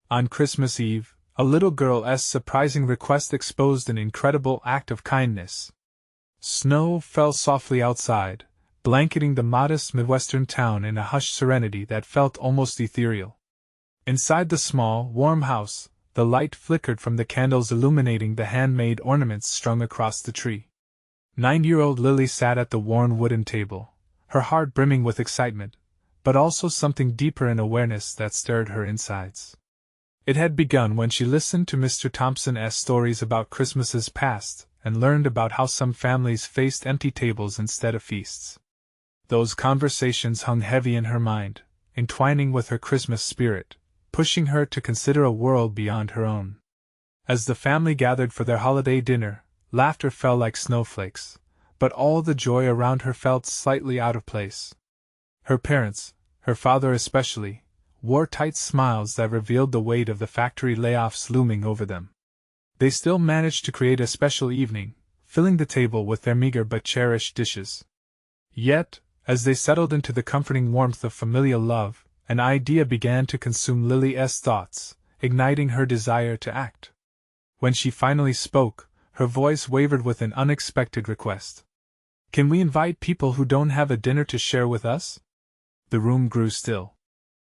On Christmas Eve, a little girl's surprising request exposed an incredible act of kindness. Snow fell softly outside, blanketing the modest Midwestern town in a hushed serenity that felt almost ethereal. Inside the small, warm house, the light flickered from the candles illuminating the handmade ornaments strung across the tree. 9-year-old Lily sat at the worn wooden table, her heart brimming with excitement, but also something deeper in awareness that stirred her insides. It had begun when she listened to Mr. Thompson's stories about Christmases past and learned about how some families faced empty tables instead of feasts. Those conversations hung heavy in her mind, entwining with her Christmas spirit, pushing her to consider a world beyond her own. As the family gathered for their holiday dinner, laughter fell like snowflakes, but all the joy around her felt slightly out of place. Her parents, her father especially, wore tight smiles that revealed the weight of the factory layoffs looming over them. They still managed to create a special evening, filling the table with their meager but cherished dishes. Yet, as they settled into the comforting warmth of familial love, an idea began to consume Lily's thoughts, igniting her desire to act. When she finally spoke, her voice wavered with an unexpected request. "Can we invite people who don't have a dinner to share with us?" The room grew still.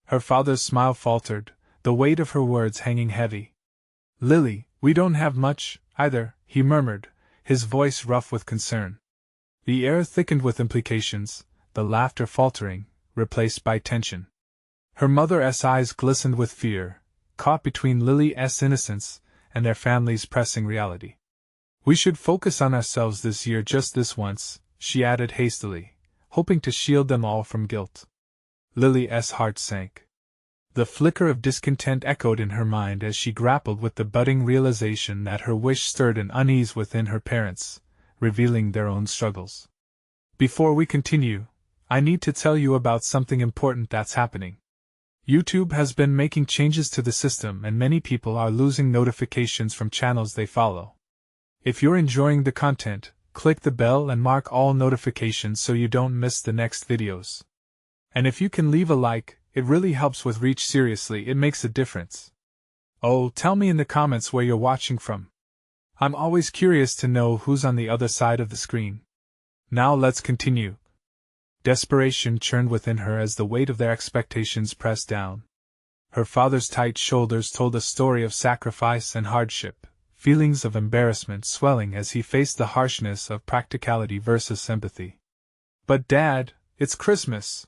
Her father's smile faltered, the weight of her words hanging heavy. "Lily, we don't have much, either," he murmured, his voice rough with concern. The air thickened with implications, the laughter faltering, replaced by tension. Her mother's eyes glistened with fear, caught between Lily's innocence and their family's pressing reality. "We should focus on ourselves this year, just this once," she added hastily, hoping to shield them all from guilt. Lily's heart sank. The flicker of discontent echoed in her mind as she grappled with the budding realization that her wish stirred an unease within her parents, revealing their own struggles. "Before we continue, I need to tell you about something important that's happening. YouTube has been making changes to the system and many people are losing notifications from channels they follow. If you're enjoying the content, click the bell and mark all notifications so you don't miss the next videos. And if you can leave a like, it really helps with reach. Seriously, it makes a difference. Oh, tell me in the comments where you're watching from. I'm always curious to know who's on the other side of the screen. Now let's continue." Desperation churned within her as the weight of their expectations pressed down. Her father's tight shoulders told a story of sacrifice and hardship, feelings of embarrassment swelling as he faced the harshness of practicality versus sympathy. "But Dad, it's Christmas,"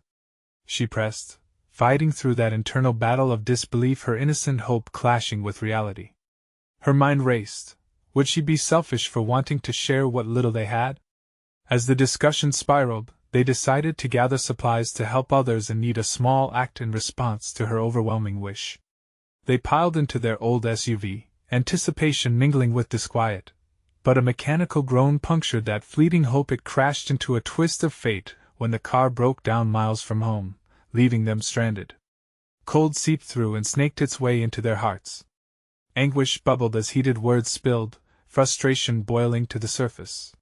she pressed, fighting through that internal battle of disbelief, her innocent hope clashing with reality. Her mind raced. Would she be selfish for wanting to share what little they had? As the discussion spiraled, they decided to gather supplies to help others in need, a small act in response to her overwhelming wish. They piled into their old SUV, anticipation mingling with disquiet, but a mechanical groan punctured that fleeting hope. It crashed into a twist of fate when the car broke down miles from home, leaving them stranded. Cold seeped through and snaked its way into their hearts. Anguish bubbled as heated words spilled, frustration boiling to the surface.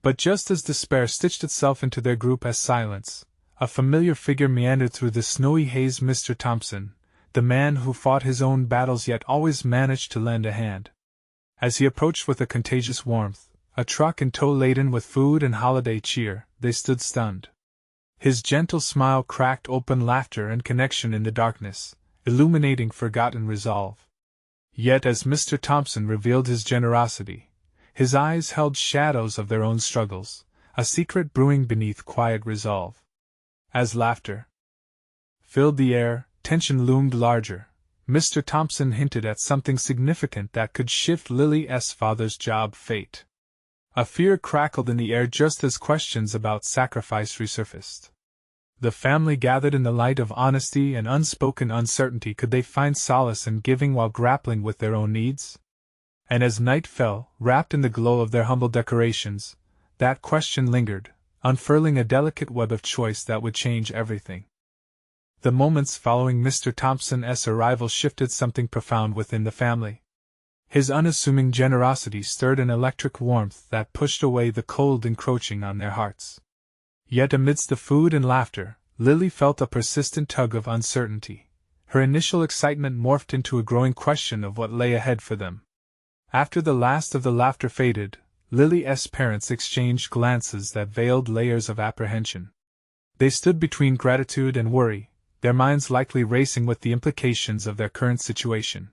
But just as despair stitched itself into their group as silence, a familiar figure meandered through the snowy haze. Mr. Thompson, the man who fought his own battles yet always managed to lend a hand. As he approached with a contagious warmth, a truck in tow laden with food and holiday cheer, they stood stunned. His gentle smile cracked open laughter and connection in the darkness, illuminating forgotten resolve. Yet as Mr. Thompson revealed his generosity, his eyes held shadows of their own struggles, a secret brewing beneath quiet resolve. As laughter filled the air, tension loomed larger. Mr. Thompson hinted at something significant that could shift Lily's father's job fate. A fear crackled in the air just as questions about sacrifice resurfaced. The family gathered in the light of honesty and unspoken uncertainty. Could they find solace in giving while grappling with their own needs? And as night fell, wrapped in the glow of their humble decorations, that question lingered, unfurling a delicate web of choice that would change everything. The moments following Mr. Thompson's arrival shifted something profound within the family. His unassuming generosity stirred an electric warmth that pushed away the cold encroaching on their hearts. Yet amidst the food and laughter, Lily felt a persistent tug of uncertainty. Her initial excitement morphed into a growing question of what lay ahead for them. After the last of the laughter faded, Lily's parents exchanged glances that veiled layers of apprehension. They stood between gratitude and worry, their minds likely racing with the implications of their current situation.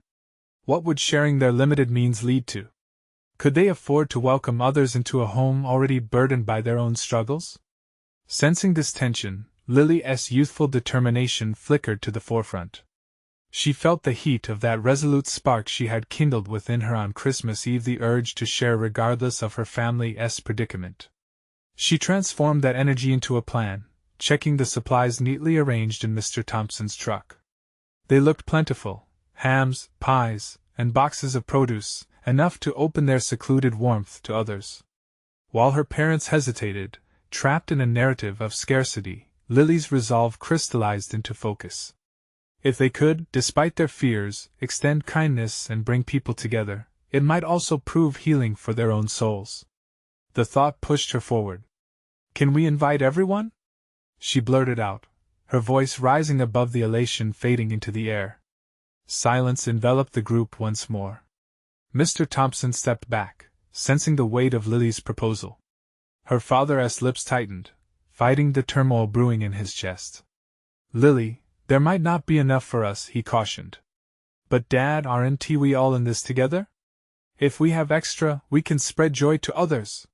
What would sharing their limited means lead to? Could they afford to welcome others into a home already burdened by their own struggles? Sensing this tension, Lily's youthful determination flickered to the forefront. She felt the heat of that resolute spark she had kindled within her on Christmas Eve, the urge to share regardless of her family's predicament. She transformed that energy into a plan, checking the supplies neatly arranged in Mr. Thompson's truck. They looked plentiful: hams, pies, and boxes of produce, enough to open their secluded warmth to others. While her parents hesitated, trapped in a narrative of scarcity, Lily's resolve crystallized into focus. If they could, despite their fears, extend kindness and bring people together, it might also prove healing for their own souls. The thought pushed her forward. "Can we invite everyone?" she blurted out, her voice rising above the elation fading into the air. Silence enveloped the group once more. Mr. Thompson stepped back, sensing the weight of Lily's proposal. Her father's lips tightened, fighting the turmoil brewing in his chest. "Lily, there might not be enough for us," he cautioned. "But Dad, aren't we all in this together? If we have extra, we can spread joy to others."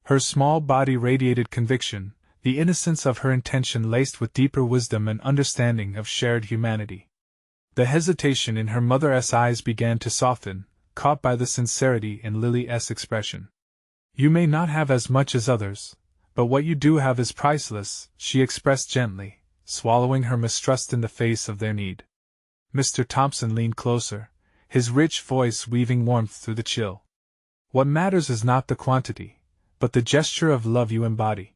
Her small body radiated conviction, the innocence of her intention laced with deeper wisdom and understanding of shared humanity. The hesitation in her mother's eyes began to soften, caught by the sincerity in Lily's expression. "You may not have as much as others, but what you do have is priceless," she expressed gently, swallowing her mistrust in the face of their need. Mr. Thompson leaned closer, his rich voice weaving warmth through the chill. "What matters is not the quantity, but the gesture of love you embody."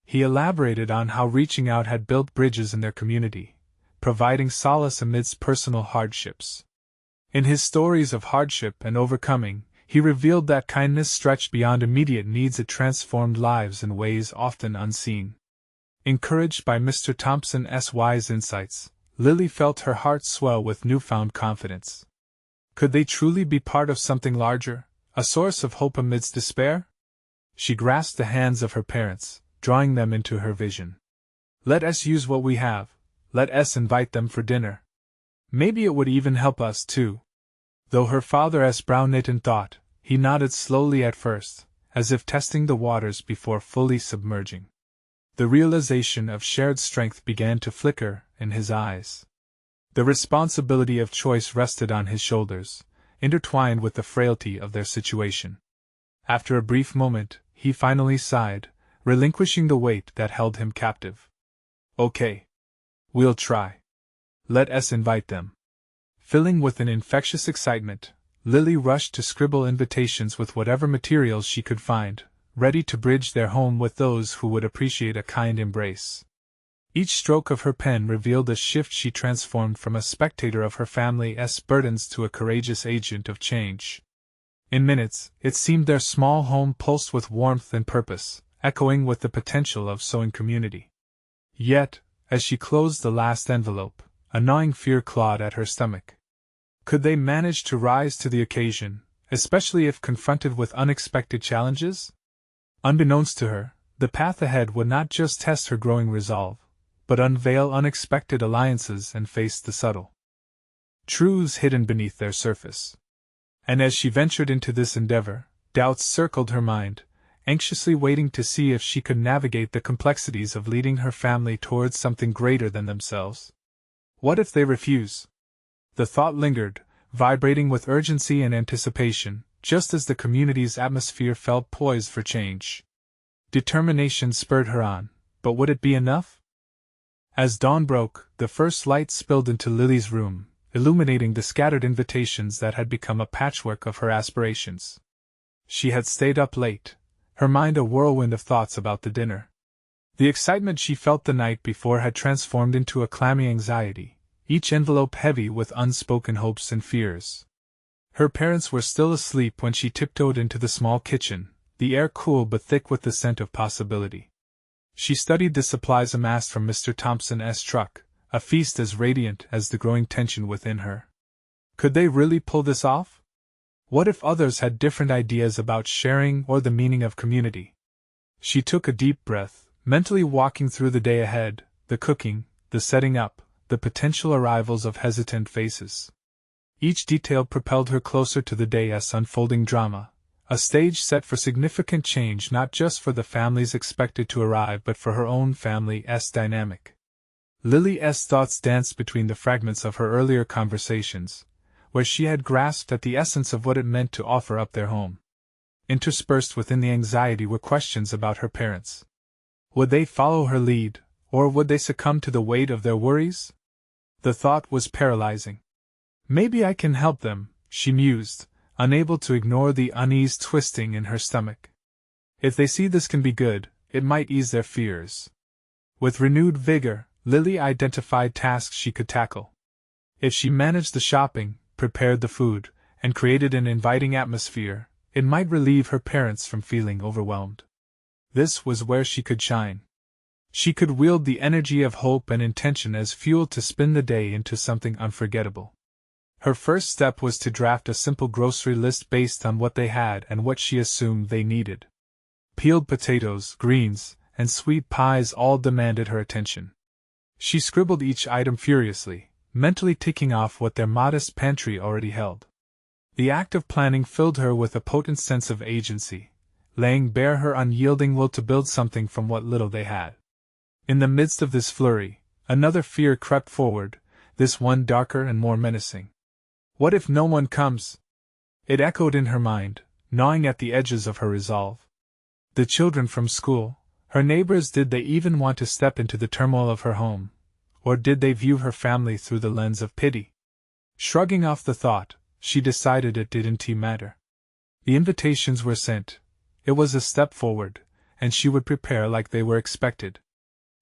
He elaborated on how reaching out had built bridges in their community, providing solace amidst personal hardships. In his stories of hardship and overcoming, he revealed that kindness stretched beyond immediate needs. It transformed lives in ways often unseen. Encouraged by Mr. Thompson's wise insights, Lily felt her heart swell with newfound confidence. Could they truly be part of something larger, a source of hope amidst despair? She grasped the hands of her parents, drawing them into her vision. "Let us use what we have. Let us invite them for dinner. Maybe it would even help us too." Though her father's brow knit in thought, he nodded slowly at first, as if testing the waters before fully submerging. The realization of shared strength began to flicker in his eyes. The responsibility of choice rested on his shoulders, intertwined with the frailty of their situation. After a brief moment, he finally sighed, relinquishing the weight that held him captive. "Okay. We'll try. Let us invite them." Filling with an infectious excitement, Lily rushed to scribble invitations with whatever materials she could find, ready to bridge their home with those who would appreciate a kind embrace. Each stroke of her pen revealed a shift. She transformed from a spectator of her family's burdens to a courageous agent of change. In minutes, it seemed their small home pulsed with warmth and purpose, echoing with the potential of sowing community. Yet, as she closed the last envelope, a gnawing fear clawed at her stomach. Could they manage to rise to the occasion, especially if confronted with unexpected challenges? Unbeknownst to her, the path ahead would not just test her growing resolve, but unveil unexpected alliances and face the subtle truths hidden beneath their surface. And as she ventured into this endeavor, doubts circled her mind, anxiously waiting to see if she could navigate the complexities of leading her family towards something greater than themselves. What if they refuse? The thought lingered, vibrating with urgency and anticipation, just as the community's atmosphere felt poised for change. Determination spurred her on, but would it be enough? As dawn broke, the first light spilled into Lily's room, illuminating the scattered invitations that had become a patchwork of her aspirations. She had stayed up late, her mind a whirlwind of thoughts about the dinner. The excitement she felt the night before had transformed into a clammy anxiety, each envelope heavy with unspoken hopes and fears. Her parents were still asleep when she tiptoed into the small kitchen, the air cool but thick with the scent of possibility. She studied the supplies amassed from Mr. Thompson's truck, a feast as radiant as the growing tension within her. Could they really pull this off? What if others had different ideas about sharing or the meaning of community? She took a deep breath, mentally walking through the day ahead, the cooking, the setting up, the potential arrivals of hesitant faces. Each detail propelled her closer to the day's unfolding drama, a stage set for significant change not just for the families expected to arrive but for her own family's dynamic. Lily's thoughts danced between the fragments of her earlier conversations, where she had grasped at the essence of what it meant to offer up their home. Interspersed within the anxiety were questions about her parents. Would they follow her lead, or would they succumb to the weight of their worries? The thought was paralyzing. Maybe I can help them, she mused, unable to ignore the unease twisting in her stomach. If they see this can be good, it might ease their fears. With renewed vigor, Lily identified tasks she could tackle. If she managed the shopping, prepared the food, and created an inviting atmosphere, it might relieve her parents from feeling overwhelmed. This was where she could shine. She could wield the energy of hope and intention as fuel to spin the day into something unforgettable. Her first step was to draft a simple grocery list based on what they had and what she assumed they needed. Peeled potatoes, greens, and sweet pies all demanded her attention. She scribbled each item furiously, mentally ticking off what their modest pantry already held. The act of planning filled her with a potent sense of agency, laying bare her unyielding will to build something from what little they had. In the midst of this flurry, another fear crept forward, this one darker and more menacing. What if no one comes? It echoed in her mind, gnawing at the edges of her resolve. The children from school, her neighbors, did they even want to step into the turmoil of her home? Or did they view her family through the lens of pity? Shrugging off the thought, she decided it didn't matter. The invitations were sent. It was a step forward, and she would prepare like they were expected.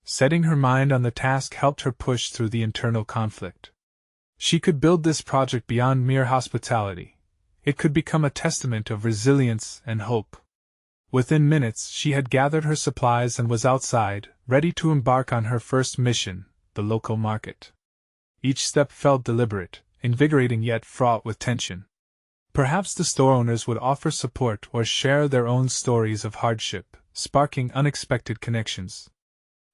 Setting her mind on the task helped her push through the internal conflict. She could build this project beyond mere hospitality. It could become a testament of resilience and hope. Within minutes, she had gathered her supplies and was outside, ready to embark on her first mission, the local market. Each step felt deliberate, invigorating yet fraught with tension. Perhaps the store owners would offer support or share their own stories of hardship, sparking unexpected connections.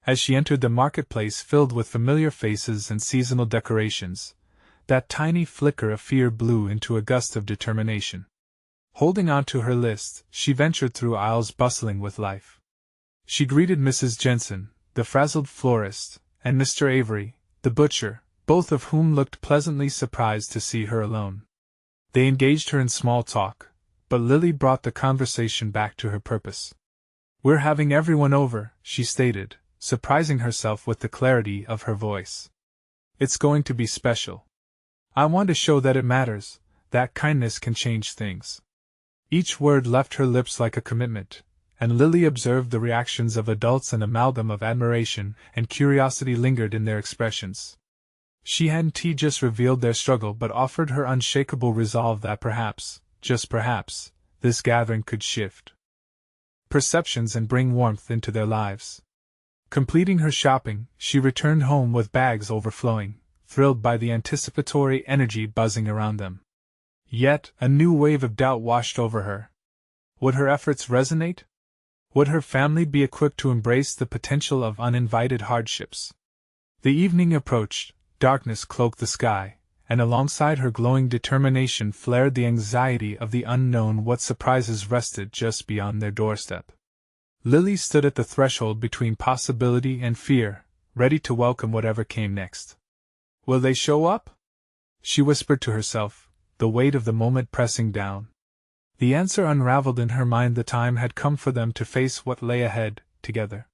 As she entered the marketplace filled with familiar faces and seasonal decorations, that tiny flicker of fear blew into a gust of determination. Holding on to her list, she ventured through aisles bustling with life. She greeted Mrs. Jensen, the frazzled florist, and Mr. Avery, the butcher, both of whom looked pleasantly surprised to see her alone. They engaged her in small talk, but Lily brought the conversation back to her purpose. "We're having everyone over," she stated, surprising herself with the clarity of her voice. "It's going to be special. I want to show that it matters, that kindness can change things." Each word left her lips like a commitment, and Lily observed the reactions of adults. An amalgam of admiration and curiosity lingered in their expressions. She hadn't just revealed their struggle but offered her unshakable resolve that perhaps, just perhaps, this gathering could shift perceptions and bring warmth into their lives. Completing her shopping, she returned home with bags overflowing, thrilled by the anticipatory energy buzzing around them. Yet, a new wave of doubt washed over her. Would her efforts resonate? Would her family be equipped to embrace the potential of uninvited hardships? The evening approached, darkness cloaked the sky, and alongside her glowing determination flared the anxiety of the unknown. What surprises rested just beyond their doorstep? Lily stood at the threshold between possibility and fear, ready to welcome whatever came next. "Will they show up?" she whispered to herself, the weight of the moment pressing down. The answer unraveled in her mind. The time had come for them to face what lay ahead, together.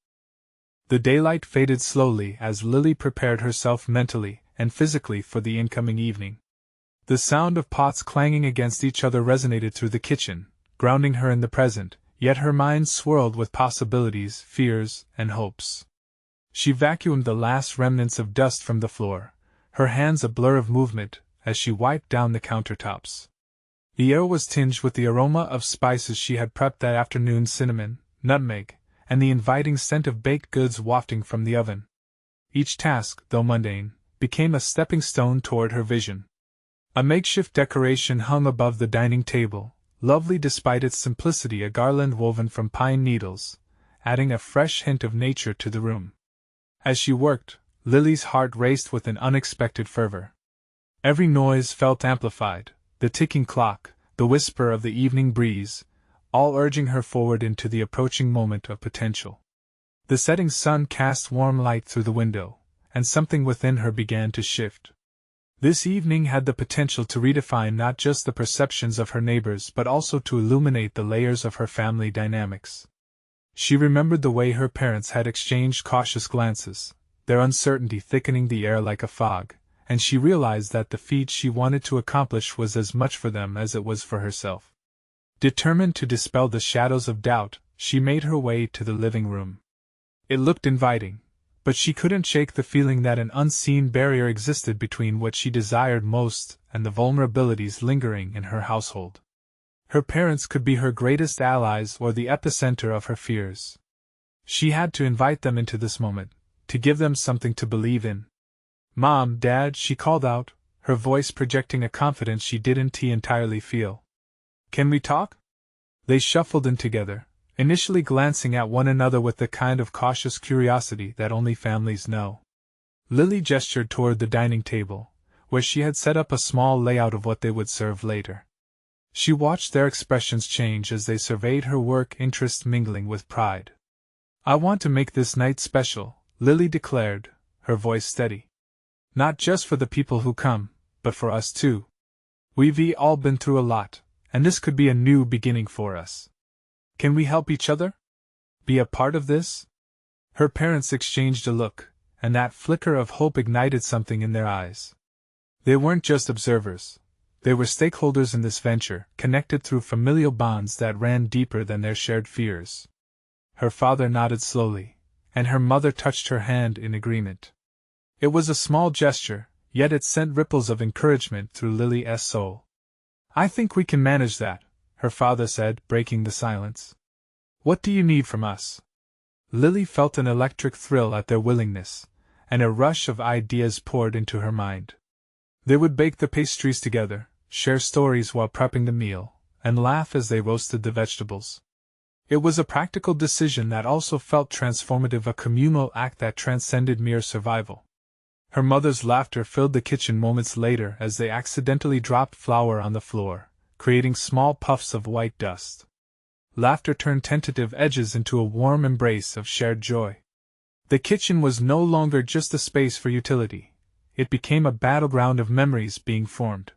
The daylight faded slowly as Lily prepared herself mentally and physically for the incoming evening. The sound of pots clanging against each other resonated through the kitchen, grounding her in the present, yet her mind swirled with possibilities, fears, and hopes. She vacuumed the last remnants of dust from the floor, her hands a blur of movement, as she wiped down the countertops. The air was tinged with the aroma of spices she had prepped that afternoon: cinnamon, nutmeg, and the inviting scent of baked goods wafting from the oven. Each task, though mundane, became a stepping stone toward her vision. A makeshift decoration hung above the dining table, lovely despite its simplicity, a garland woven from pine needles, adding a fresh hint of nature to the room. As she worked, Lily's heart raced with an unexpected fervor. Every noise felt amplified, the ticking clock, the whisper of the evening breeze, all urging her forward into the approaching moment of potential. The setting sun cast warm light through the window, and something within her began to shift. This evening had the potential to redefine not just the perceptions of her neighbors but also to illuminate the layers of her family dynamics. She remembered the way her parents had exchanged cautious glances, their uncertainty thickening the air like a fog, and she realized that the feat she wanted to accomplish was as much for them as it was for herself. Determined to dispel the shadows of doubt, she made her way to the living room. It looked inviting, but she couldn't shake the feeling that an unseen barrier existed between what she desired most and the vulnerabilities lingering in her household. Her parents could be her greatest allies or the epicenter of her fears. She had to invite them into this moment, to give them something to believe in. "Mom, Dad," she called out, her voice projecting a confidence she didn't entirely feel. "Can we talk?" They shuffled in together, initially glancing at one another with the kind of cautious curiosity that only families know. Lily gestured toward the dining table, where she had set up a small layout of what they would serve later. She watched their expressions change as they surveyed her work, interest mingling with pride. "I want to make this night special," Lily declared, her voice steady. "Not just for the people who come, but for us too. We've all been through a lot, and this could be a new beginning for us. Can we help each other? Be a part of this?" Her parents exchanged a look, and that flicker of hope ignited something in their eyes. They weren't just observers. They were stakeholders in this venture, connected through familial bonds that ran deeper than their shared fears. Her father nodded slowly, and her mother touched her hand in agreement. It was a small gesture, yet it sent ripples of encouragement through Lily's soul. "I think we can manage that," her father said, breaking the silence. "What do you need from us?" Lily felt an electric thrill at their willingness, and a rush of ideas poured into her mind. They would bake the pastries together, share stories while prepping the meal, and laugh as they roasted the vegetables. It was a practical decision that also felt transformative, a communal act that transcended mere survival. Her mother's laughter filled the kitchen moments later as they accidentally dropped flour on the floor, creating small puffs of white dust. Laughter turned tentative edges into a warm embrace of shared joy. The kitchen was no longer just a space for utility. It became a battleground of memories being formed.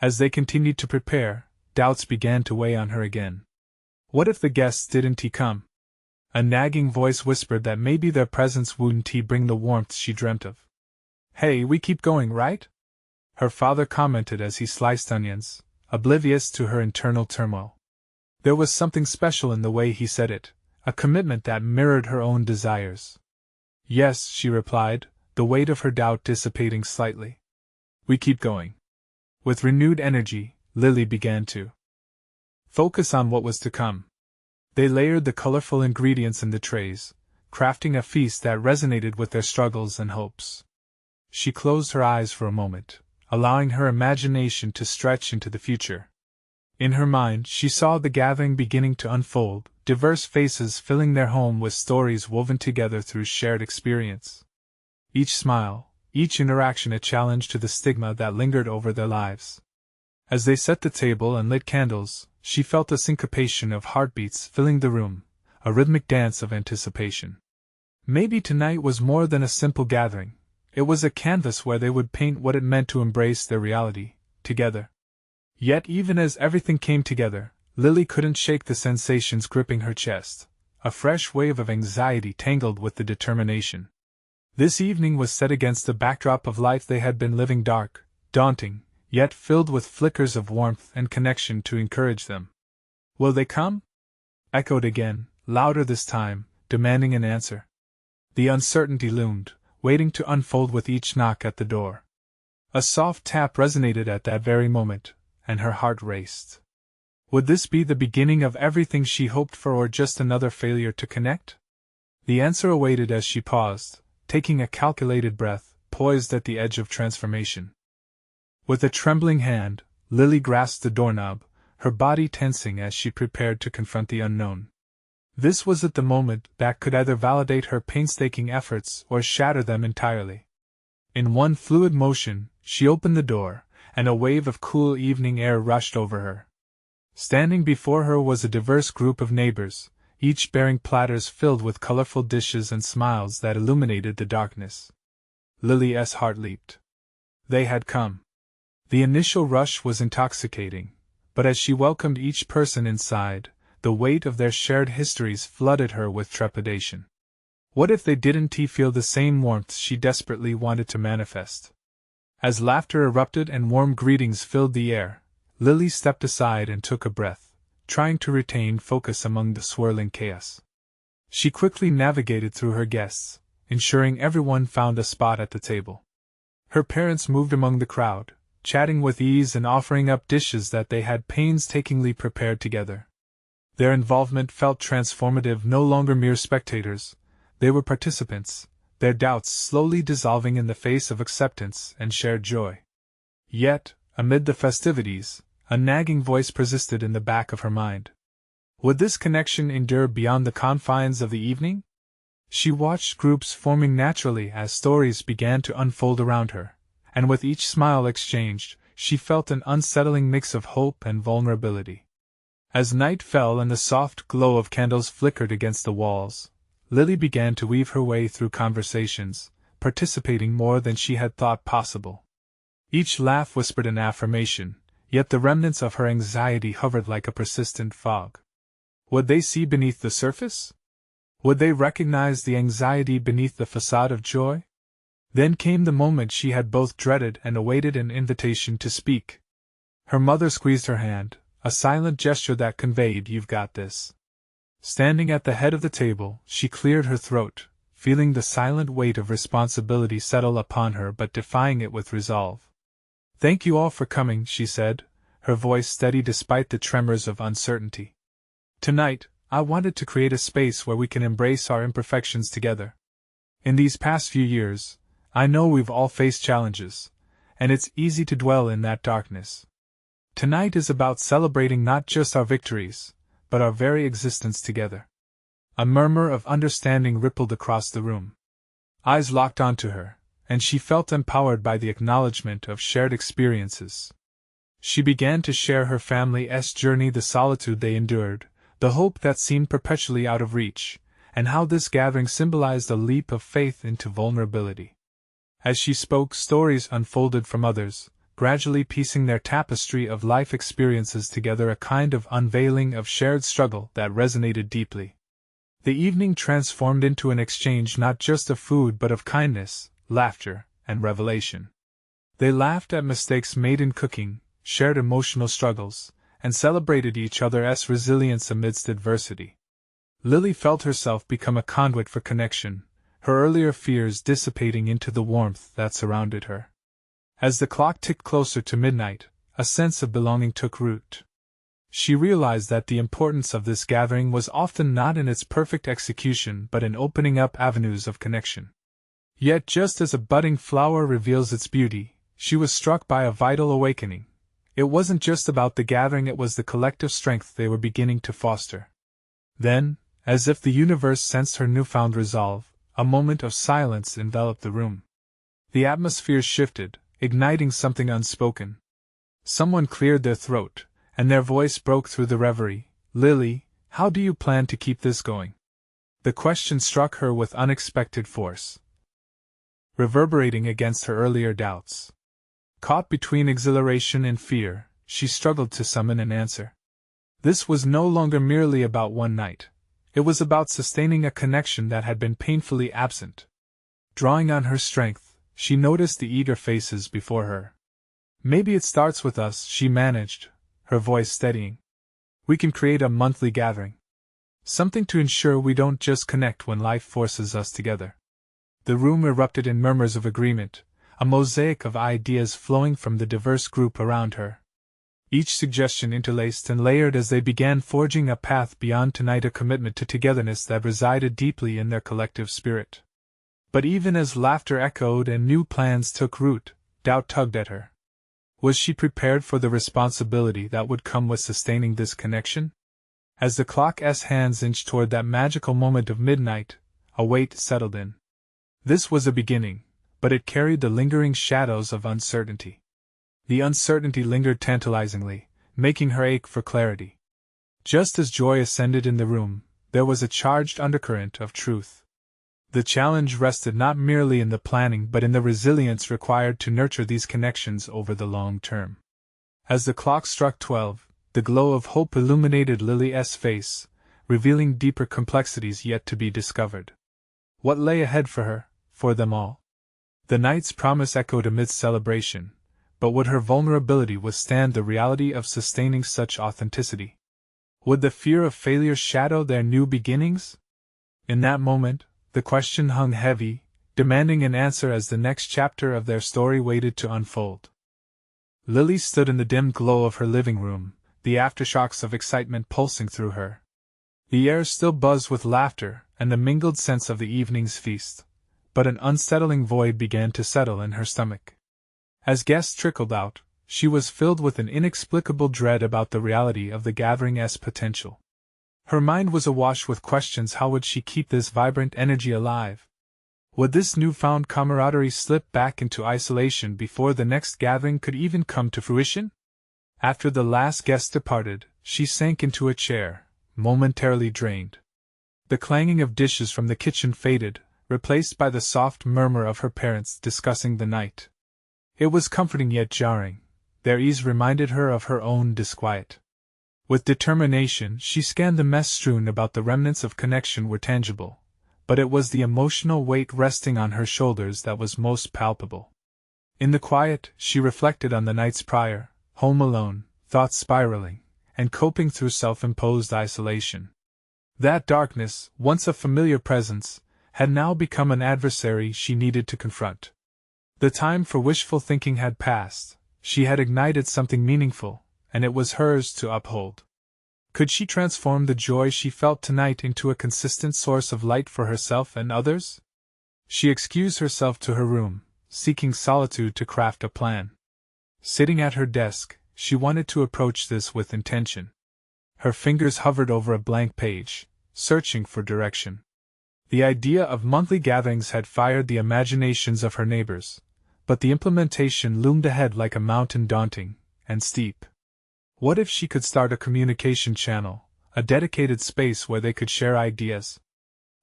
As they continued to prepare, doubts began to weigh on her again. What if the guests didn't come? A nagging voice whispered that maybe their presence wouldn't bring the warmth she dreamt of. "Hey, we keep going, right?" her father commented as he sliced onions, oblivious to her internal turmoil. There was something special in the way he said it, a commitment that mirrored her own desires. "Yes," she replied, the weight of her doubt dissipating slightly. "We keep going." With renewed energy, Lily began to focus on what was to come. They layered the colorful ingredients in the trays, crafting a feast that resonated with their struggles and hopes. She closed her eyes for a moment, allowing her imagination to stretch into the future. In her mind, she saw the gathering beginning to unfold, diverse faces filling their home with stories woven together through shared experience. Each smile, each interaction a challenge to the stigma that lingered over their lives. As they set the table and lit candles, she felt a syncopation of heartbeats filling the room, a rhythmic dance of anticipation. Maybe tonight was more than a simple gathering. It was a canvas where they would paint what it meant to embrace their reality, together. Yet even as everything came together, Lily couldn't shake the sensations gripping her chest, a fresh wave of anxiety tangled with the determination. This evening was set against the backdrop of life they had been living, dark, daunting, yet filled with flickers of warmth and connection to encourage them. "Will they come?" echoed again, louder this time, demanding an answer. The uncertainty loomed, waiting to unfold with each knock at the door. A soft tap resonated at that very moment, and her heart raced. Would this be the beginning of everything she hoped for, or just another failure to connect? The answer awaited as she paused, taking a calculated breath, poised at the edge of transformation. With a trembling hand, Lily grasped the doorknob, her body tensing as she prepared to confront the unknown. This was at the moment that could either validate her painstaking efforts or shatter them entirely. In one fluid motion, she opened the door, and a wave of cool evening air rushed over her. Standing before her was a diverse group of neighbors, each bearing platters filled with colorful dishes and smiles that illuminated the darkness. Lily's heart leaped. They had come. The initial rush was intoxicating, but as she welcomed each person inside, the weight of their shared histories flooded her with trepidation. What if they didn't feel the same warmth she desperately wanted to manifest? As laughter erupted and warm greetings filled the air, Lily stepped aside and took a breath, trying to retain focus among the swirling chaos. She quickly navigated through her guests, ensuring everyone found a spot at the table. Her parents moved among the crowd, chatting with ease and offering up dishes that they had painstakingly prepared together. Their involvement felt transformative, no longer mere spectators. They were participants, their doubts slowly dissolving in the face of acceptance and shared joy. Yet, amid the festivities, a nagging voice persisted in the back of her mind. Would this connection endure beyond the confines of the evening? She watched groups forming naturally as stories began to unfold around her, and with each smile exchanged, she felt an unsettling mix of hope and vulnerability. As night fell and the soft glow of candles flickered against the walls, Lily began to weave her way through conversations, participating more than she had thought possible. Each laugh whispered an affirmation, yet the remnants of her anxiety hovered like a persistent fog. Would they see beneath the surface? Would they recognize the anxiety beneath the facade of joy? Then came the moment she had both dreaded and awaited, an invitation to speak. Her mother squeezed her hand, a silent gesture that conveyed, "You've got this." Standing at the head of the table, she cleared her throat, feeling the silent weight of responsibility settle upon her but defying it with resolve. "Thank you all for coming," she said, her voice steady despite the tremors of uncertainty. "Tonight, I wanted to create a space where we can embrace our imperfections together. In these past few years, I know we've all faced challenges, and it's easy to dwell in that darkness. Tonight is about celebrating not just our victories, but our very existence together." A murmur of understanding rippled across the room. Eyes locked onto her, and she felt empowered by the acknowledgement of shared experiences. She began to share her family's journey, the solitude they endured, the hope that seemed perpetually out of reach, and how this gathering symbolized a leap of faith into vulnerability. As she spoke, stories unfolded from others, gradually piecing their tapestry of life experiences together, a kind of unveiling of shared struggle that resonated deeply. The evening transformed into an exchange not just of food but of kindness, laughter, and revelation. They laughed at mistakes made in cooking, shared emotional struggles, and celebrated each other's resilience amidst adversity. Lily felt herself become a conduit for connection, her earlier fears dissipating into the warmth that surrounded her. As the clock ticked closer to midnight, a sense of belonging took root. She realized that the importance of this gathering was often not in its perfect execution but in opening up avenues of connection. Yet just as a budding flower reveals its beauty, she was struck by a vital awakening. It wasn't just about the gathering, it was the collective strength they were beginning to foster. Then, as if the universe sensed her newfound resolve, a moment of silence enveloped the room. The atmosphere shifted, igniting something unspoken. Someone cleared their throat, and their voice broke through the reverie. "Lily, how do you plan to keep this going?" The question struck her with unexpected force, reverberating against her earlier doubts. Caught between exhilaration and fear, she struggled to summon an answer. This was no longer merely about one night. It was about sustaining a connection that had been painfully absent. Drawing on her strength, she noticed the eager faces before her. "Maybe it starts with us," she managed, her voice steadying. "We can create a monthly gathering. Something to ensure we don't just connect when life forces us together." The room erupted in murmurs of agreement, a mosaic of ideas flowing from the diverse group around her. Each suggestion interlaced and layered as they began forging a path beyond tonight, a commitment to togetherness that resided deeply in their collective spirit. But even as laughter echoed and new plans took root, doubt tugged at her. Was she prepared for the responsibility that would come with sustaining this connection? As the clock's hands inched toward that magical moment of midnight, a weight settled in. This was a beginning, but it carried the lingering shadows of uncertainty. The uncertainty lingered tantalizingly, making her ache for clarity. Just as joy ascended in the room, there was a charged undercurrent of truth. The challenge rested not merely in the planning but in the resilience required to nurture these connections over the long term. As the clock struck 12, the glow of hope illuminated Lily's face, revealing deeper complexities yet to be discovered. What lay ahead for her, for them all? The night's promise echoed amidst celebration, but would her vulnerability withstand the reality of sustaining such authenticity? Would the fear of failure shadow their new beginnings? In that moment, the question hung heavy, demanding an answer as the next chapter of their story waited to unfold. Lily stood in the dim glow of her living room, the aftershocks of excitement pulsing through her. The air still buzzed with laughter and the mingled sense of the evening's feast, but an unsettling void began to settle in her stomach. As guests trickled out, she was filled with an inexplicable dread about the reality of the gathering's potential. Her mind was awash with questions. How would she keep this vibrant energy alive? Would this newfound camaraderie slip back into isolation before the next gathering could even come to fruition? After the last guest departed, she sank into a chair, momentarily drained. The clanging of dishes from the kitchen faded, replaced by the soft murmur of her parents discussing the night. It was comforting yet jarring. Their ease reminded her of her own disquiet. With determination, she scanned the mess strewn about. The remnants of connection were tangible, but it was the emotional weight resting on her shoulders that was most palpable. In the quiet, she reflected on the nights prior, home alone, thoughts spiraling, and coping through self-imposed isolation. That darkness, once a familiar presence, had now become an adversary she needed to confront. The time for wishful thinking had passed. She had ignited something meaningful, and it was hers to uphold. Could she transform the joy she felt tonight into a consistent source of light for herself and others? She excused herself to her room, seeking solitude to craft a plan. Sitting at her desk, she wanted to approach this with intention. Her fingers hovered over a blank page, searching for direction. The idea of monthly gatherings had fired the imaginations of her neighbors, but the implementation loomed ahead like a mountain, daunting and steep. What if she could start a communication channel, a dedicated space where they could share ideas?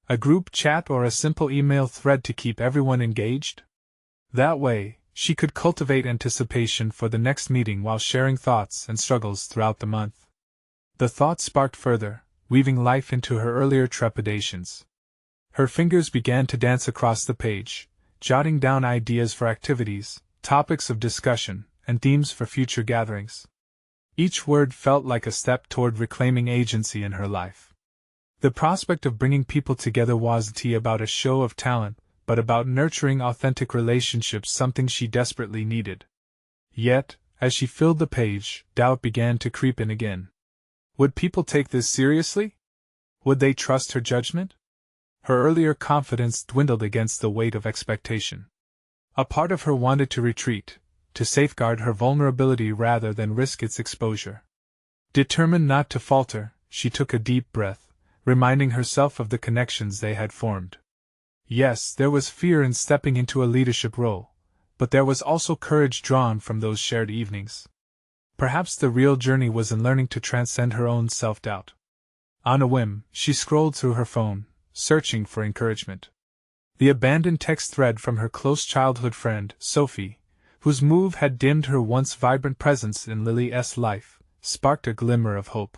A group chat or a simple email thread to keep everyone engaged? That way, she could cultivate anticipation for the next meeting while sharing thoughts and struggles throughout the month. The thought sparked further, weaving life into her earlier trepidations. Her fingers began to dance across the page, jotting down ideas for activities, topics of discussion, and themes for future gatherings. Each word felt like a step toward reclaiming agency in her life. The prospect of bringing people together wasn't about a show of talent, but about nurturing authentic relationships, something she desperately needed. Yet, as she filled the page, doubt began to creep in again. Would people take this seriously? Would they trust her judgment? Her earlier confidence dwindled against the weight of expectation. A part of her wanted to retreat, to safeguard her vulnerability rather than risk its exposure. Determined not to falter, she took a deep breath, reminding herself of the connections they had formed. Yes, there was fear in stepping into a leadership role, but there was also courage drawn from those shared evenings. Perhaps the real journey was in learning to transcend her own self-doubt. On a whim, she scrolled through her phone, searching for encouragement. The abandoned text thread from her close childhood friend, Sophie, whose move had dimmed her once vibrant presence in Lily's life, sparked a glimmer of hope.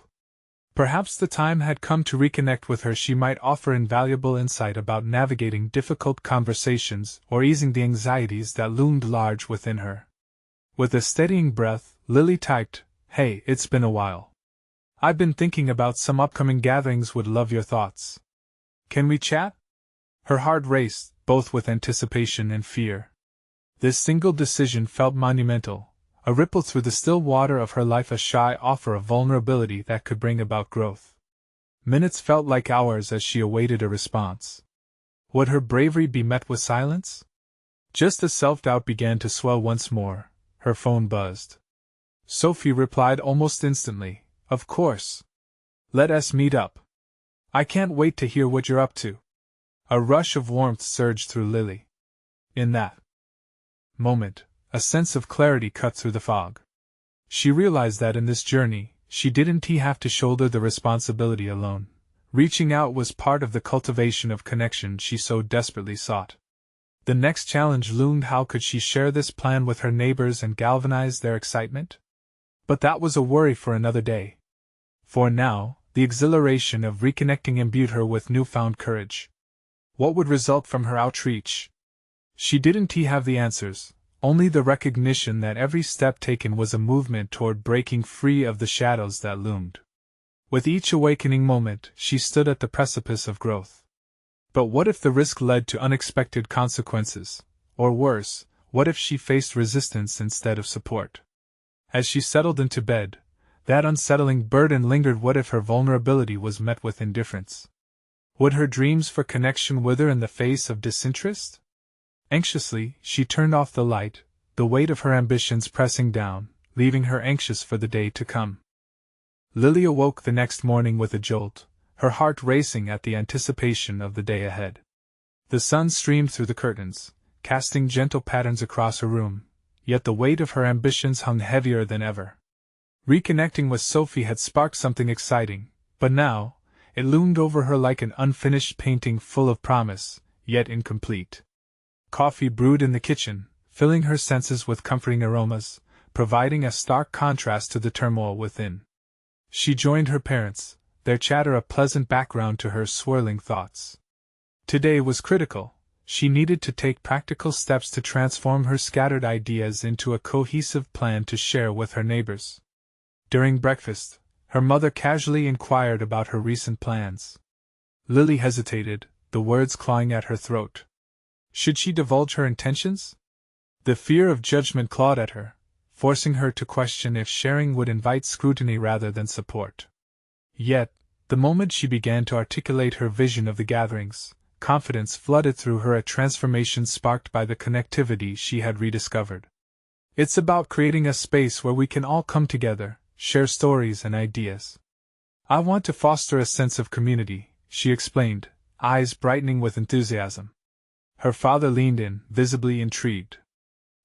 Perhaps the time had come to reconnect with her. She might offer invaluable insight about navigating difficult conversations or easing the anxieties that loomed large within her. With a steadying breath, Lily typed, "Hey, it's been a while. I've been thinking about some upcoming gatherings, would love your thoughts. Can we chat?" Her heart raced, both with anticipation and fear. This single decision felt monumental, a ripple through the still water of her life, a shy offer of vulnerability that could bring about growth. Minutes felt like hours as she awaited a response. Would her bravery be met with silence? Just as self-doubt began to swell once more, her phone buzzed. Sophie replied almost instantly, "Of course. Let us meet up. I can't wait to hear what you're up to." A rush of warmth surged through Lily. In that moment, a sense of clarity cut through the fog. She realized that in this journey, she didn't have to shoulder the responsibility alone. Reaching out was part of the cultivation of connection she so desperately sought. The next challenge loomed: how could she share this plan with her neighbors and galvanize their excitement? But that was a worry for another day. For now, the exhilaration of reconnecting imbued her with newfound courage. What would result from her outreach? She didn't have the answers, only the recognition that every step taken was a movement toward breaking free of the shadows that loomed. With each awakening moment, she stood at the precipice of growth. But what if the risk led to unexpected consequences? Or worse, what if she faced resistance instead of support? As she settled into bed, that unsettling burden lingered. What if her vulnerability was met with indifference? Would her dreams for connection wither in the face of disinterest? Anxiously, she turned off the light, the weight of her ambitions pressing down, leaving her anxious for the day to come. Lily awoke the next morning with a jolt, her heart racing at the anticipation of the day ahead. The sun streamed through the curtains, casting gentle patterns across her room, yet the weight of her ambitions hung heavier than ever. Reconnecting with Sophie had sparked something exciting, but now, it loomed over her like an unfinished painting full of promise, yet incomplete. Coffee brewed in the kitchen, filling her senses with comforting aromas, providing a stark contrast to the turmoil within. She joined her parents, their chatter a pleasant background to her swirling thoughts. Today was critical. She needed to take practical steps to transform her scattered ideas into a cohesive plan to share with her neighbors. During breakfast, her mother casually inquired about her recent plans. Lily hesitated, the words clawing at her throat. Should she divulge her intentions? The fear of judgment clawed at her, forcing her to question if sharing would invite scrutiny rather than support. Yet, the moment she began to articulate her vision of the gatherings, confidence flooded through her, a transformation sparked by the connectivity she had rediscovered. It's about creating a space where we can all come together, share stories and ideas. I want to foster a sense of community, she explained, eyes brightening with enthusiasm. Her father leaned in, visibly intrigued.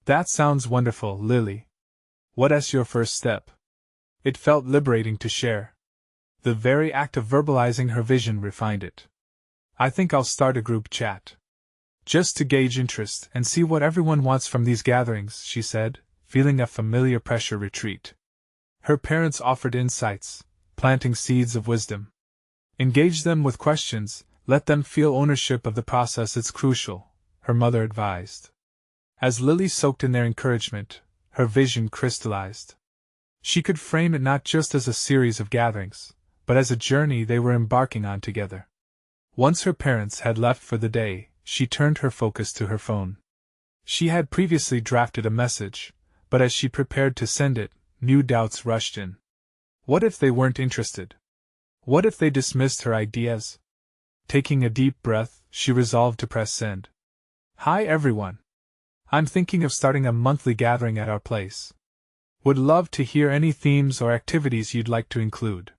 That sounds wonderful, Lily. What's your first step? It felt liberating to share. The very act of verbalizing her vision refined it. I think I'll start a group chat. Just to gauge interest and see what everyone wants from these gatherings, she said, feeling a familiar pressure retreat. Her parents offered insights, planting seeds of wisdom. Engage them with questions, let them feel ownership of the process. It's crucial, her mother advised. As Lily soaked in their encouragement, her vision crystallized. She could frame it not just as a series of gatherings, but as a journey they were embarking on together. Once her parents had left for the day, she turned her focus to her phone. She had previously drafted a message, but as she prepared to send it, new doubts rushed in. What if they weren't interested? What if they dismissed her ideas? Taking a deep breath, she resolved to press send. Hi everyone. I'm thinking of starting a monthly gathering at our place. Would love to hear any themes or activities you'd like to include.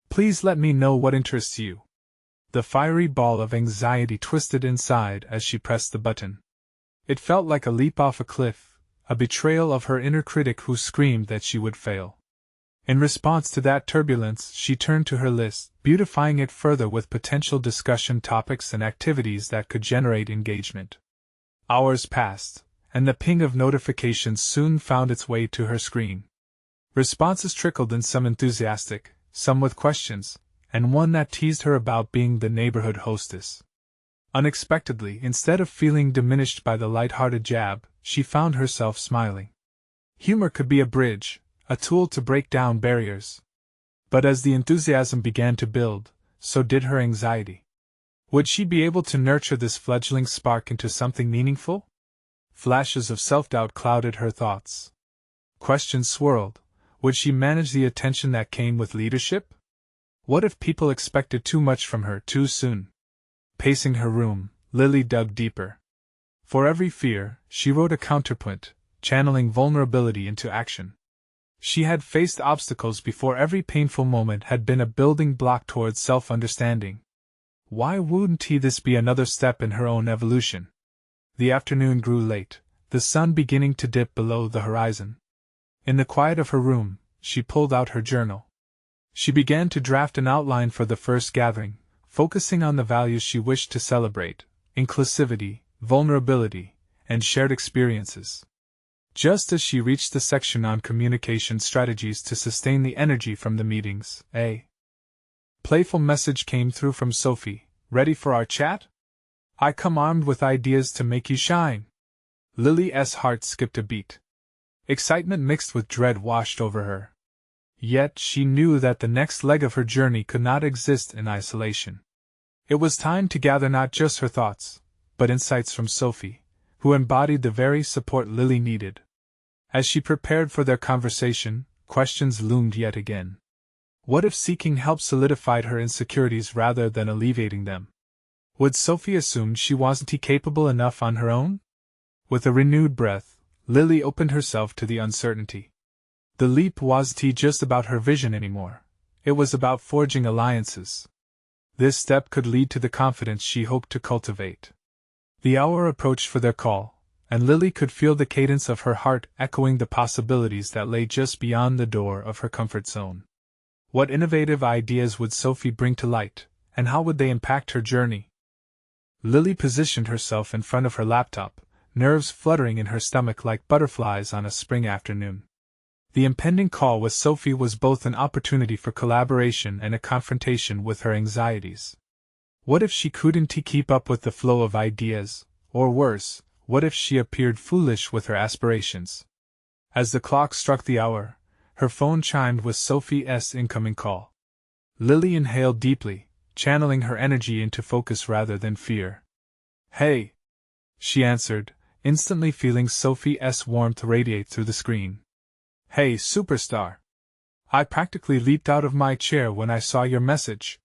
Please let me know what interests you. The fiery ball of anxiety twisted inside as she pressed the button. It felt like a leap off a cliff, a betrayal of her inner critic who screamed that she would fail. In response to that turbulence, she turned to her list, beautifying it further with potential discussion topics and activities that could generate engagement. Hours passed, and the ping of notifications soon found its way to her screen. Responses trickled in, some enthusiastic, some with questions, and one that teased her about being the neighborhood hostess. Unexpectedly, instead of feeling diminished by the light-hearted jab, she found herself smiling. Humor could be a bridge, a tool to break down barriers. But as the enthusiasm began to build, so did her anxiety. Would she be able to nurture this fledgling spark into something meaningful? Flashes of self-doubt clouded her thoughts. Questions swirled. Would she manage the attention that came with leadership? What if people expected too much from her too soon? Pacing her room, Lily dug deeper. For every fear, she wrote a counterpoint, channeling vulnerability into action. She had faced obstacles before. Every painful moment had been a building block towards self-understanding. Why wouldn't this be another step in her own evolution? The afternoon grew late, the sun beginning to dip below the horizon. In the quiet of her room, she pulled out her journal. She began to draft an outline for the first gathering, focusing on the values she wished to celebrate: inclusivity, vulnerability, and shared experiences. Just as she reached the section on communication strategies to sustain the energy from the meetings, a playful message came through from Sophie. "Ready for our chat? I come armed with ideas to make you shine." Lily's heart skipped a beat. Excitement mixed with dread washed over her. Yet she knew that the next leg of her journey could not exist in isolation. It was time to gather not just her thoughts, but insights from Sophie, who embodied the very support Lily needed. As she prepared for their conversation, questions loomed yet again. What if seeking help solidified her insecurities rather than alleviating them? Would Sophie assume she wasn't capable enough on her own? With a renewed breath, Lily opened herself to the uncertainty. The leap wasn't just about her vision anymore. It was about forging alliances. This step could lead to the confidence she hoped to cultivate. The hour approached for their call, and Lily could feel the cadence of her heart echoing the possibilities that lay just beyond the door of her comfort zone. What innovative ideas would Sophie bring to light, and how would they impact her journey? Lily positioned herself in front of her laptop, nerves fluttering in her stomach like butterflies on a spring afternoon. The impending call with Sophie was both an opportunity for collaboration and a confrontation with her anxieties. What if she couldn't keep up with the flow of ideas, or worse, what if she appeared foolish with her aspirations? As the clock struck the hour, her phone chimed with Sophie's incoming call. Lily inhaled deeply, channeling her energy into focus rather than fear. "Hey!" she answered, instantly feeling Sophie's warmth radiate through the screen. "Hey, superstar! I practically leaped out of my chair when I saw your message."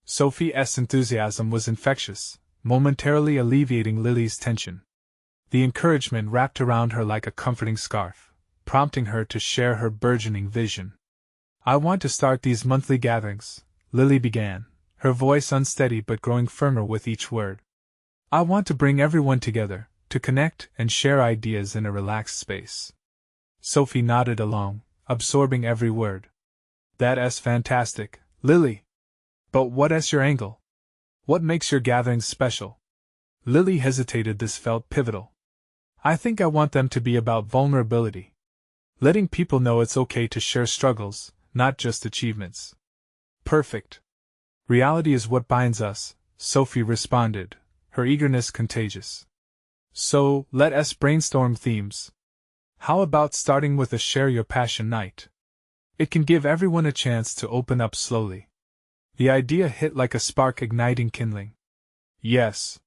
Sophie's enthusiasm was infectious, momentarily alleviating Lily's tension. The encouragement wrapped around her like a comforting scarf, prompting her to share her burgeoning vision. "I want to start these monthly gatherings," Lily began, her voice unsteady but growing firmer with each word. "I want to bring everyone together, to connect and share ideas in a relaxed space." Sophie nodded along, absorbing every word. "That's fantastic, Lily. But what's your angle? What makes your gatherings special?" Lily hesitated. This felt pivotal. "I think I want them to be about vulnerability. Letting people know it's okay to share struggles, not just achievements." "Perfect. Reality is what binds us," Sophie responded, her eagerness contagious. "So, let us brainstorm themes. How about starting with a Share Your Passion night? It can give everyone a chance to open up slowly." The idea hit like a spark, igniting kindling. "Yes.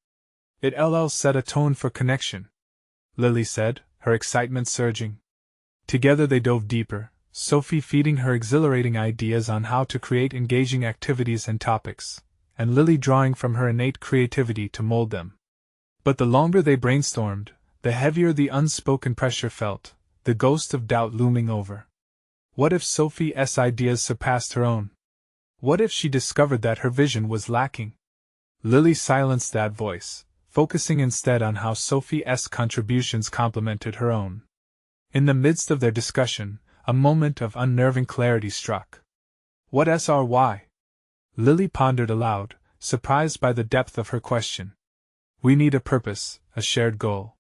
It'll set a tone for connection," Lily said, her excitement surging. Together they dove deeper, Sophie feeding her exhilarating ideas on how to create engaging activities and topics, and Lily drawing from her innate creativity to mold them. But the longer they brainstormed, the heavier the unspoken pressure felt, the ghost of doubt looming over. What if Sophie's ideas surpassed her own? What if she discovered that her vision was lacking? Lily silenced that voice, focusing instead on how Sophie's contributions complemented her own. In the midst of their discussion, a moment of unnerving clarity struck. "What's our why?" Lily pondered aloud, surprised by the depth of her question. "We need a purpose, a shared goal.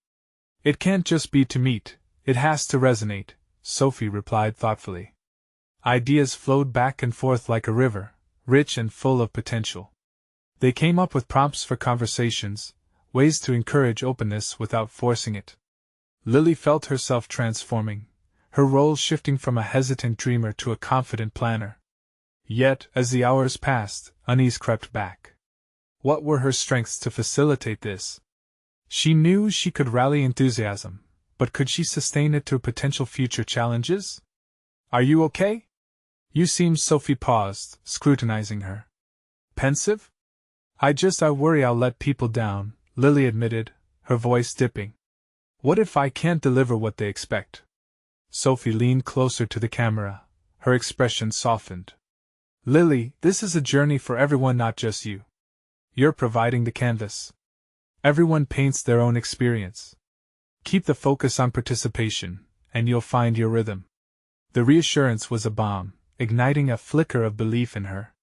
It can't just be to meet, it has to resonate," Sophie replied thoughtfully. Ideas flowed back and forth like a river, rich and full of potential. They came up with prompts for conversations, ways to encourage openness without forcing it. Lily felt herself transforming, her role shifting from a hesitant dreamer to a confident planner. Yet, as the hours passed, unease crept back. What were her strengths to facilitate this? She knew she could rally enthusiasm, but could she sustain it through potential future challenges? "Are you okay? You seem..." Sophie paused, scrutinizing her. "Pensive?" I worry I'll let people down," Lily admitted, her voice dipping. What if I can't deliver what they expect? Sophie leaned closer to the camera, her expression softened. Lily, this is a journey for everyone, not just you. You're providing the canvas. Everyone paints their own experience. Keep the focus on participation, and you'll find your rhythm. The reassurance was a bomb, igniting a flicker of belief in her.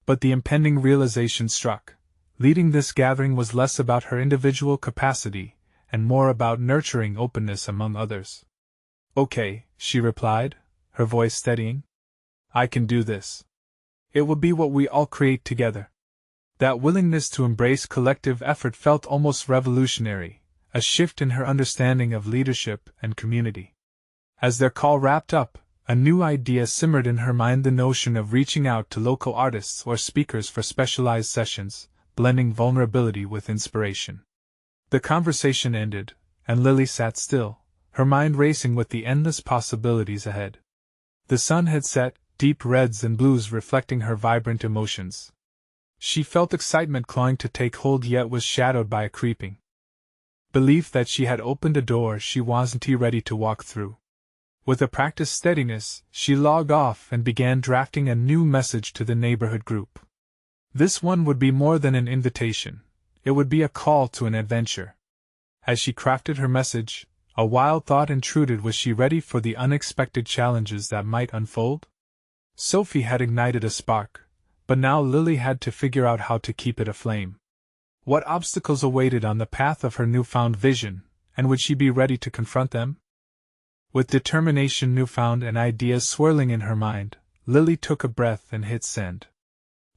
But the impending realization struck. Leading this gathering was less about her individual capacity, and more about nurturing openness among others. Okay, she replied, her voice steadying. I can do this. It will be what we all create together. That willingness to embrace collective effort felt almost revolutionary, a shift in her understanding of leadership and community. As their call wrapped up, a new idea simmered in her mind, the notion of reaching out to local artists or speakers for specialized sessions, blending vulnerability with inspiration. The conversation ended, and Lily sat still, her mind racing with the endless possibilities ahead. The sun had set, deep reds and blues reflecting her vibrant emotions. She felt excitement clawing to take hold, yet was shadowed by a creeping belief that she had opened a door she wasn't ready to walk through. With a practiced steadiness, she logged off and began drafting a new message to the neighborhood group. This one would be more than an invitation. It would be a call to an adventure. As she crafted her message, a wild thought intruded. Was she ready for the unexpected challenges that might unfold? Sophie had ignited a spark, but now Lily had to figure out how to keep it aflame. What obstacles awaited on the path of her newfound vision, and would she be ready to confront them? With determination newfound and ideas swirling in her mind, Lily took a breath and hit send.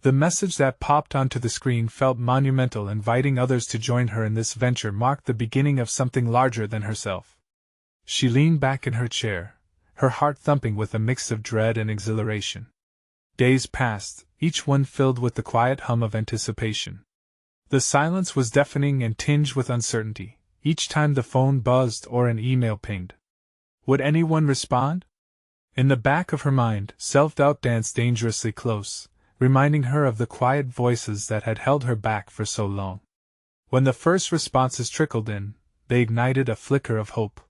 The message that popped onto the screen felt monumental, inviting others to join her in this venture marked the beginning of something larger than herself. She leaned back in her chair, her heart thumping with a mix of dread and exhilaration. Days passed, each one filled with the quiet hum of anticipation. The silence was deafening and tinged with uncertainty, each time the phone buzzed or an email pinged. Would anyone respond? In the back of her mind, self-doubt danced dangerously close, reminding her of the quiet voices that had held her back for so long. When the first responses trickled in, they ignited a flicker of hope.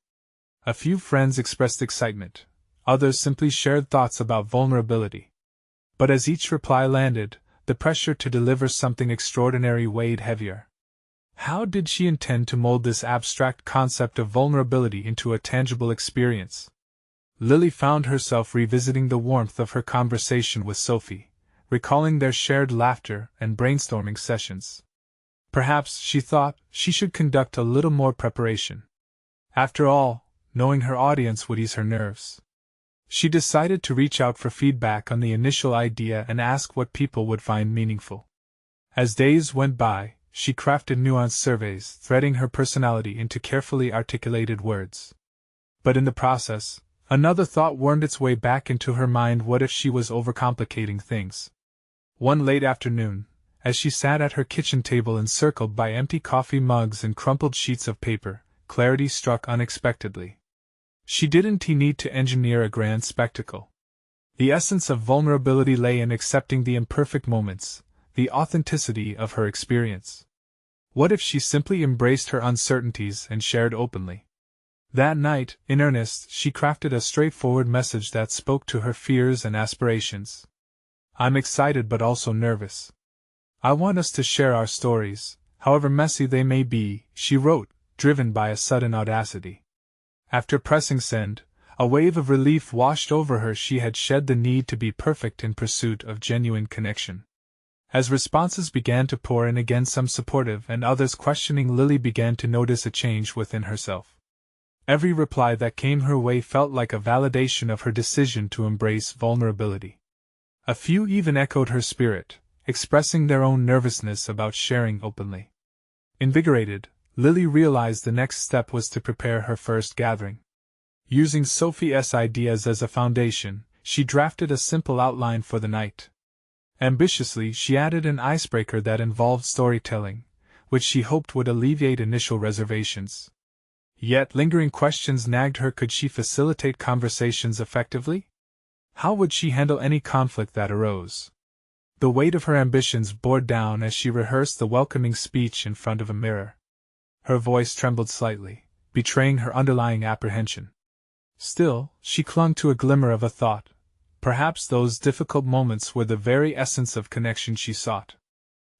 A few friends expressed excitement, others simply shared thoughts about vulnerability. But as each reply landed, the pressure to deliver something extraordinary weighed heavier. How did she intend to mold this abstract concept of vulnerability into a tangible experience? Lily found herself revisiting the warmth of her conversation with Sophie, recalling their shared laughter and brainstorming sessions. Perhaps, she thought, she should conduct a little more preparation. After all, knowing her audience would ease her nerves. She decided to reach out for feedback on the initial idea and ask what people would find meaningful. As days went by, she crafted nuanced surveys, threading her personality into carefully articulated words. But in the process, another thought wormed its way back into her mind: what if she was overcomplicating things? One late afternoon, as she sat at her kitchen table encircled by empty coffee mugs and crumpled sheets of paper, clarity struck unexpectedly. She didn't need to engineer a grand spectacle. The essence of vulnerability lay in accepting the imperfect moments, the authenticity of her experience. What if she simply embraced her uncertainties and shared openly? That night, in earnest, she crafted a straightforward message that spoke to her fears and aspirations. I'm excited but also nervous. I want us to share our stories, however messy they may be, she wrote, driven by a sudden audacity. After pressing send, a wave of relief washed over her. She had shed the need to be perfect in pursuit of genuine connection. As responses began to pour in, again some supportive and others questioning, Lily began to notice a change within herself. Every reply that came her way felt like a validation of her decision to embrace vulnerability. A few even echoed her spirit, expressing their own nervousness about sharing openly. Invigorated, Lily realized the next step was to prepare her first gathering. Using Sophie's ideas as a foundation, she drafted a simple outline for the night. Ambitiously, she added an icebreaker that involved storytelling, which she hoped would alleviate initial reservations. Yet lingering questions nagged her: could she facilitate conversations effectively? How would she handle any conflict that arose? The weight of her ambitions bore down as she rehearsed the welcoming speech in front of a mirror. Her voice trembled slightly, betraying her underlying apprehension. Still, she clung to a glimmer of a thought. Perhaps those difficult moments were the very essence of connection she sought.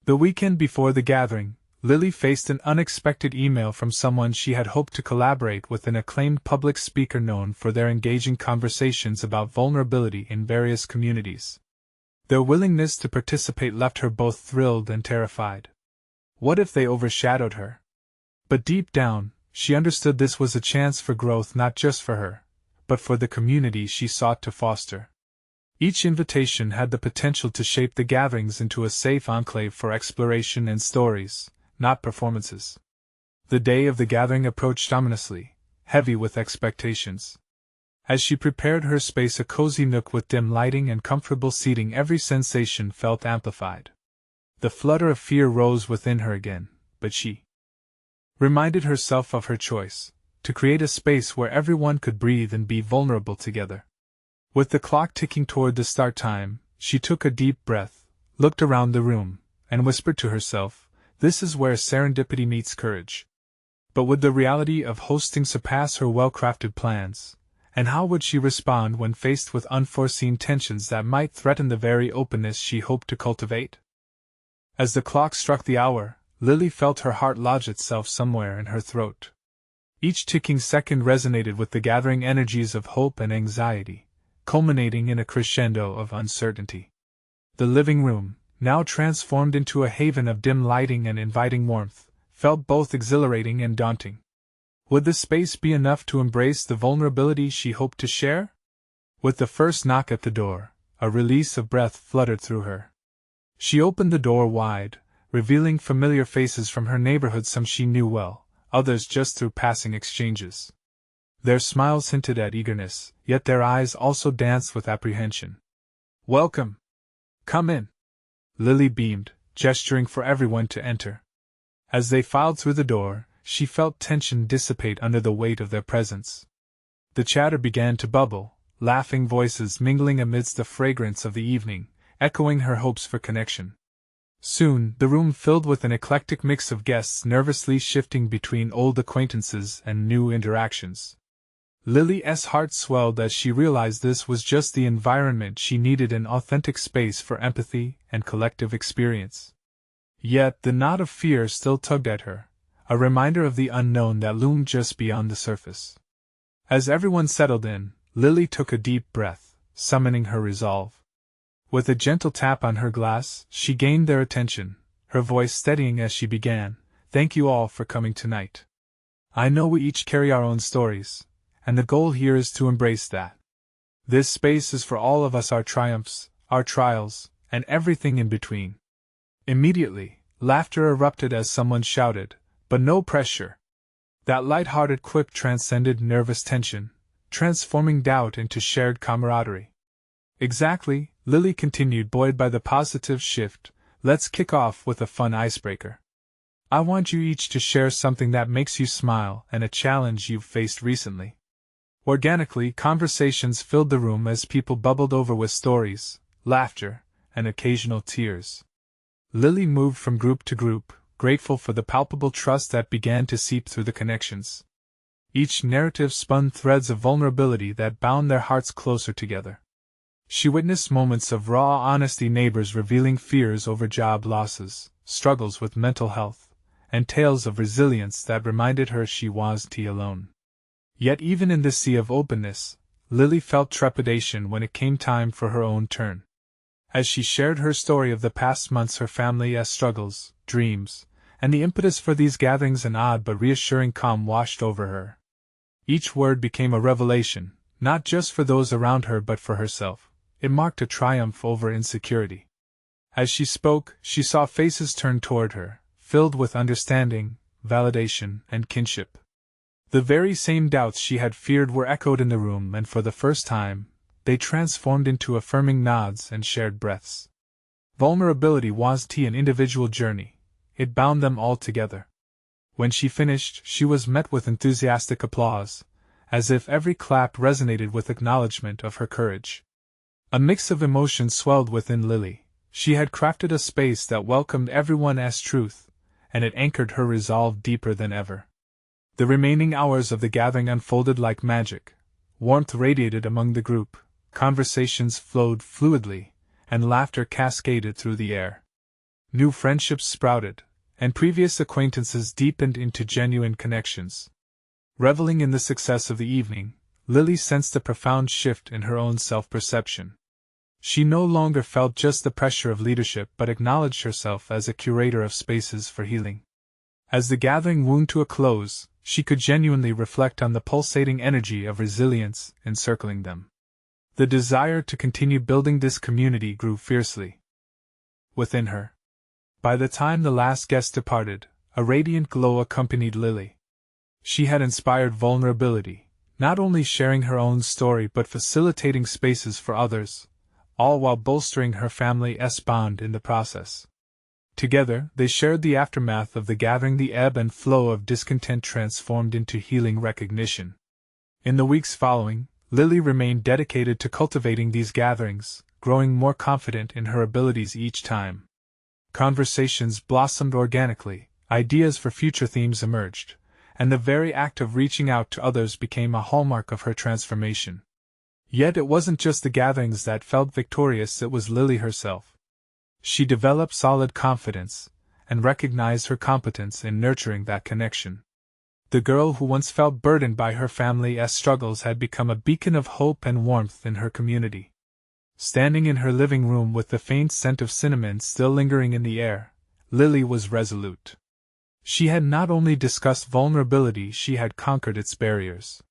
The weekend before the gathering, Lily faced an unexpected email from someone she had hoped to collaborate with, an acclaimed public speaker known for their engaging conversations about vulnerability in various communities. Their willingness to participate left her both thrilled and terrified. What if they overshadowed her? But deep down, she understood this was a chance for growth, not just for her, but for the community she sought to foster. Each invitation had the potential to shape the gatherings into a safe enclave for exploration and stories, not performances. The day of the gathering approached ominously, heavy with expectations. As she prepared her space, a cozy nook with dim lighting and comfortable seating, every sensation felt amplified. The flutter of fear rose within her again, but she reminded herself of her choice, to create a space where everyone could breathe and be vulnerable together. With the clock ticking toward the start time, she took a deep breath, looked around the room, and whispered to herself, "This is where serendipity meets courage." But would the reality of hosting surpass her well-crafted plans? And how would she respond when faced with unforeseen tensions that might threaten the very openness she hoped to cultivate? As the clock struck the hour, Lily felt her heart lodge itself somewhere in her throat. Each ticking second resonated with the gathering energies of hope and anxiety, culminating in a crescendo of uncertainty. The living room, now transformed into a haven of dim lighting and inviting warmth, felt both exhilarating and daunting. Would the space be enough to embrace the vulnerability she hoped to share? With the first knock at the door, a release of breath fluttered through her. She opened the door wide, revealing familiar faces from her neighborhood, some she knew well, others just through passing exchanges. Their smiles hinted at eagerness, yet their eyes also danced with apprehension. "Welcome! Come in!" Lily beamed, gesturing for everyone to enter. As they filed through the door, she felt tension dissipate under the weight of their presence. The chatter began to bubble, laughing voices mingling amidst the fragrance of the evening, echoing her hopes for connection. Soon, the room filled with an eclectic mix of guests nervously shifting between old acquaintances and new interactions. Lily's heart swelled as she realized this was just the environment she needed, an authentic space for empathy and collective experience. Yet the knot of fear still tugged at her, a reminder of the unknown that loomed just beyond the surface. As everyone settled in, Lily took a deep breath, summoning her resolve. With a gentle tap on her glass, she gained their attention, her voice steadying as she began, "Thank you all for coming tonight. I know we each carry our own stories, and the goal here is to embrace that. This space is for all of us, our triumphs, our trials, and everything in between." Immediately, laughter erupted as someone shouted, "But no pressure." That light-hearted quip transcended nervous tension, transforming doubt into shared camaraderie. "Exactly," Lily continued, buoyed by the positive shift. "Let's kick off with a fun icebreaker. I want you each to share something that makes you smile and a challenge you've faced recently." Organically, conversations filled the room as people bubbled over with stories, laughter, and occasional tears. Lily moved from group to group, grateful for the palpable trust that began to seep through the connections. Each narrative spun threads of vulnerability that bound their hearts closer together. She witnessed moments of raw honesty, neighbors revealing fears over job losses, struggles with mental health, and tales of resilience that reminded her she wasn't alone. Yet even in this sea of openness, Lily felt trepidation when it came time for her own turn. As she shared her story of the past months, her family's struggles, dreams, and the impetus for these gatherings, an odd but reassuring calm washed over her. Each word became a revelation, not just for those around her but for herself. It marked a triumph over insecurity. As she spoke, she saw faces turn toward her, filled with understanding, validation, and kinship. The very same doubts she had feared were echoed in the room, and for the first time, they transformed into affirming nods and shared breaths. Vulnerability wasn't an individual journey, it bound them all together. When she finished, she was met with enthusiastic applause, as if every clap resonated with acknowledgement of her courage. A mix of emotions swelled within Lily. She had crafted a space that welcomed everyone as truth, and it anchored her resolve deeper than ever. The remaining hours of the gathering unfolded like magic. Warmth radiated among the group, conversations flowed fluidly, and laughter cascaded through the air. New friendships sprouted, and previous acquaintances deepened into genuine connections. Reveling in the success of the evening, Lily sensed a profound shift in her own self-perception. She no longer felt just the pressure of leadership but acknowledged herself as a curator of spaces for healing. As the gathering wound to a close, she could genuinely reflect on the pulsating energy of resilience encircling them. The desire to continue building this community grew fiercely within her. By the time the last guest departed, a radiant glow accompanied Lily. She had inspired vulnerability, not only sharing her own story but facilitating spaces for others, all while bolstering her family's bond in the process. Together, they shared the aftermath of the gathering. The ebb and flow of discontent transformed into healing recognition. In the weeks following, Lily remained dedicated to cultivating these gatherings, growing more confident in her abilities each time. Conversations blossomed organically, ideas for future themes emerged, and the very act of reaching out to others became a hallmark of her transformation. Yet it wasn't just the gatherings that felt victorious, it was Lily herself. She developed solid confidence, and recognized her competence in nurturing that connection. The girl who once felt burdened by her family's struggles had become a beacon of hope and warmth in her community. Standing in her living room with the faint scent of cinnamon still lingering in the air, Lily was resolute. She had not only discussed vulnerability, she had conquered its barriers.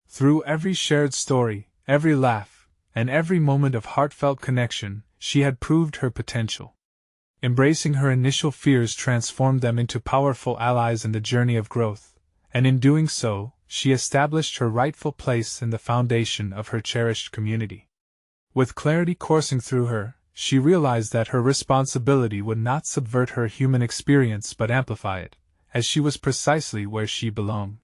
Through every shared story, every laugh, and every moment of heartfelt connection, she had proved her potential. Embracing her initial fears transformed them into powerful allies in the journey of growth, and in doing so, she established her rightful place in the foundation of her cherished community. With clarity coursing through her, she realized that her responsibility would not subvert her human experience but amplify it, as she was precisely where she belonged.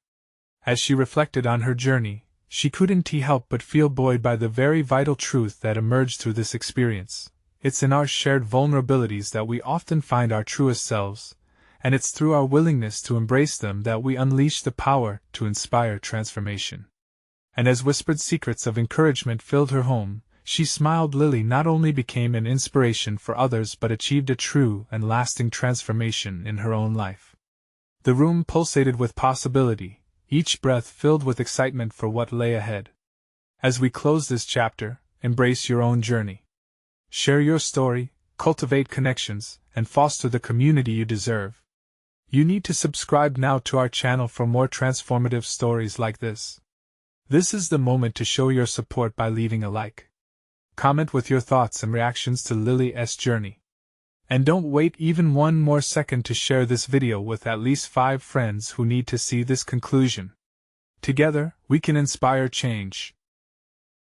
As she reflected on her journey, she couldn't help but feel buoyed by the very vital truth that emerged through this experience. It's in our shared vulnerabilities that we often find our truest selves, and it's through our willingness to embrace them that we unleash the power to inspire transformation. And as whispered secrets of encouragement filled her home, she smiled. Lily not only became an inspiration for others but achieved a true and lasting transformation in her own life. The room pulsated with possibility, each breath filled with excitement for what lay ahead. As we close this chapter, embrace your own journey. Share your story, cultivate connections, and foster the community you deserve. You need to subscribe now to our channel for more transformative stories like this. This is the moment to show your support by leaving a like. Comment with your thoughts and reactions to Lily's journey. And don't wait even one more second to share this video with at least 5 friends who need to see this conclusion. Together, we can inspire change.